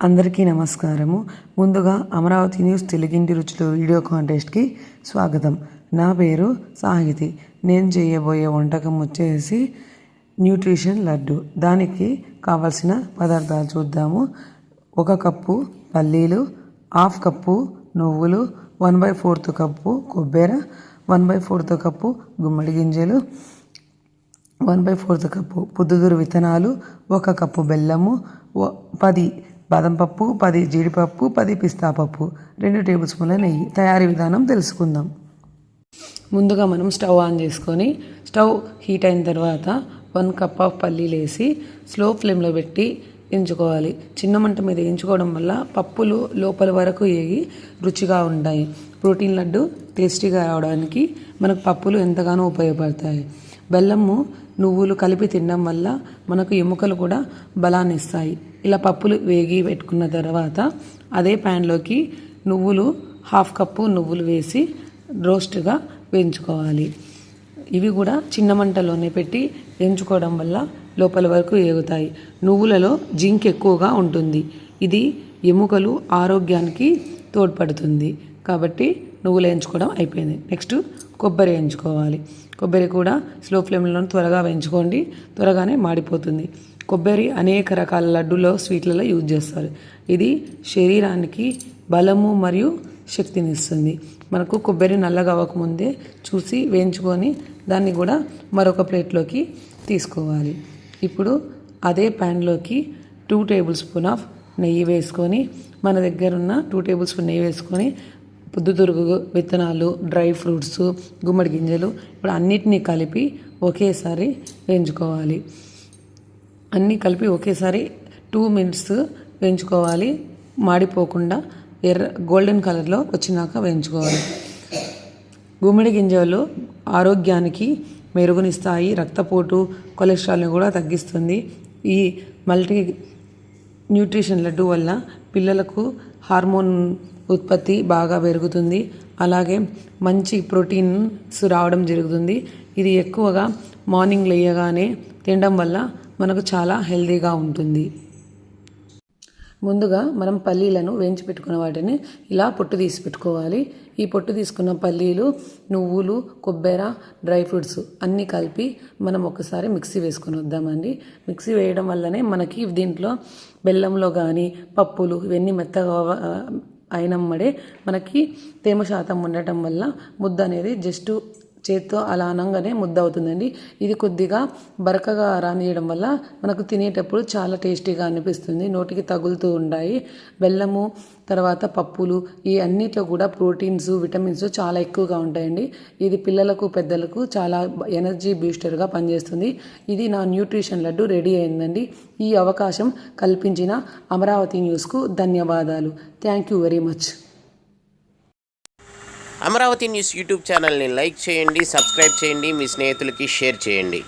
అందరికీ నమస్కారము. ముందుగా అమరావతి న్యూస్ తెలుగింటి రుచులు వీడియో కాంటెస్ట్కి స్వాగతం. నా పేరు సాహితి. నేను చేయబోయే వంటకం వచ్చేసి న్యూట్రిషన్ లడ్డు. దానికి కావలసిన పదార్థాలు చూద్దాము. 1 కప్పు పల్లీలు, 1/2 కప్పు నువ్వులు, 1/4 కప్పు కొబ్బరి, 1/4 కప్పు గుమ్మడి గింజలు, 1/4 కప్పు పొద్దుతిరుగుడు విత్తనాలు, 1 కప్పు బెల్లము, 10 బాదం పప్పు, 10 జీడిపప్పు, 10 పిస్తా పప్పు, 2 టేబుల్ స్పూన్ల నెయ్యి. తయారీ విధానం తెలుసుకుందాం. ముందుగా మనం స్టవ్ ఆన్ చేసుకొని స్టవ్ హీట్ అయిన తర్వాత 1 కప్ ఆఫ్ పల్లీలు వేసి స్లో ఫ్లేమ్లో పెట్టి వేయించుకోవాలి. చిన్న మంట మీద వేయించుకోవడం వల్ల పప్పులు లోపల వరకు వేగి రుచిగా ఉంటాయి. ప్రోటీన్ లడ్డు టేస్టీగా రావడానికి మనకు పప్పులు ఎంతగానో ఉపయోగపడతాయి. బెల్లము నువ్వులు కలిపి తినడం వల్ల మనకు ఎముకలు కూడా బలాన్ని ఇస్తాయి. ఇలా పప్పులు వేగి పెట్టుకున్న తర్వాత అదే ప్యాన్లోకి నువ్వులు 1/2 కప్పు నువ్వులు వేసి రోస్ట్గా వేయించుకోవాలి. ఇవి కూడా చిన్న మంటలోనే పెట్టి వేయించుకోవడం వల్ల లోపల వరకు వేగుతాయి. నువ్వులలో జింక్ ఎక్కువగా ఉంటుంది. ఇది ఎముకలు ఆరోగ్యానికి తోడ్పడుతుంది. కాబట్టి నువ్వులు వేయించుకోవడం అయిపోయింది. నెక్స్ట్ కొబ్బరి వేయించుకోవాలి. కొబ్బరి కూడా స్లో ఫ్లేమ్లో త్వరగా వేయించుకోండి, త్వరగానే మాడిపోతుంది. కొబ్బరి అనేక రకాల లడ్డూలో స్వీట్లలో యూజ్ చేస్తారు. ఇది శరీరానికి బలము మరియు శక్తిని ఇస్తుంది. మనకు కొబ్బరి నల్లగా అవ్వకముందే చూసి వేయించుకొని దాన్ని కూడా మరొక ప్లేట్లోకి తీసుకోవాలి. ఇప్పుడు అదే ప్యాన్లోకి 2 టేబుల్ స్పూన్ ఆఫ్ నెయ్యి వేసుకొని, మన దగ్గర ఉన్న 2 టేబుల్ స్పూన్ నెయ్యి వేసుకొని పొద్దుతిరుగుడు విత్తనాలు, డ్రై ఫ్రూట్స్, గుమ్మడి గింజలు ఇప్పుడు అన్నిటినీ కలిపి ఒకేసారి వేయించుకోవాలి. అన్నీ కలిపి ఒకేసారి 2 మినిట్స్ వేయించుకోవాలి. మాడిపోకుండా గోల్డెన్ కలర్లో వచ్చినాక వేయించుకోవాలి. గుమ్మడి గింజలు ఆరోగ్యానికి మెరుగునిస్తాయి. రక్తపోటు, కొలెస్ట్రాల్ని కూడా తగ్గిస్తుంది. ఈ మల్టీ న్యూట్రిషన్ లడ్డు వల్ల పిల్లలకు హార్మోన్ ఉత్పత్తి బాగా పెరుగుతుంది. అలాగే మంచి ప్రోటీన్స్ రావడం జరుగుతుంది. ఇది ఎక్కువగా మార్నింగ్ లేయగానే తినడం వల్ల మనకు చాలా హెల్తీగా ఉంటుంది. ముందుగా మనం పల్లీలను వేయించి పెట్టుకున్న వాటిని ఇలా పొట్టు తీసి పెట్టుకోవాలి. ఈ పొట్టు తీసుకున్న పల్లీలు, నువ్వులు, కొబ్బరి, డ్రై ఫ్రూట్స్ అన్నీ కలిపి మనం ఒకసారి మిక్సీ వేసుకొని వద్దామండి. మిక్సీ వేయడం వల్లనే మనకి దీంట్లో బెల్లంలో కానీ పప్పులు ఇవన్నీ మెత్తగా అయినమ్మడే మనకి తేమ శాతం ఉండటం వల్ల ముద్ద అనేది జస్ట్ చేత్తో అలా అనంగానే ముద్ద అవుతుందండి. ఇది కొద్దిగా బరకగా రానియడం వల్ల మనకు తినేటప్పుడు చాలా టేస్టీగా అనిపిస్తుంది. నోటికి తగులుతూ ఉంటాయి. బెల్లము తర్వాత పప్పులు ఈ అన్నిట్లో కూడా ప్రోటీన్స్, విటమిన్స్ చాలా ఎక్కువగా ఉంటాయండి. ఇది పిల్లలకు పెద్దలకు చాలా ఎనర్జీ బూస్టర్గా పనిచేస్తుంది. ఇది నా న్యూట్రిషన్ లడ్డు రెడీ అయిందండి. ఈ అవకాశం కల్పించిన అమరావతి న్యూస్కు ధన్యవాదాలు. Thank you very much. Amaravati news YouTube ఛానల్ని లైక్ చేయండి, సబ్స్క్రైబ్ చేయండి, మీ స్నేహితులకి షేర్ చేయండి.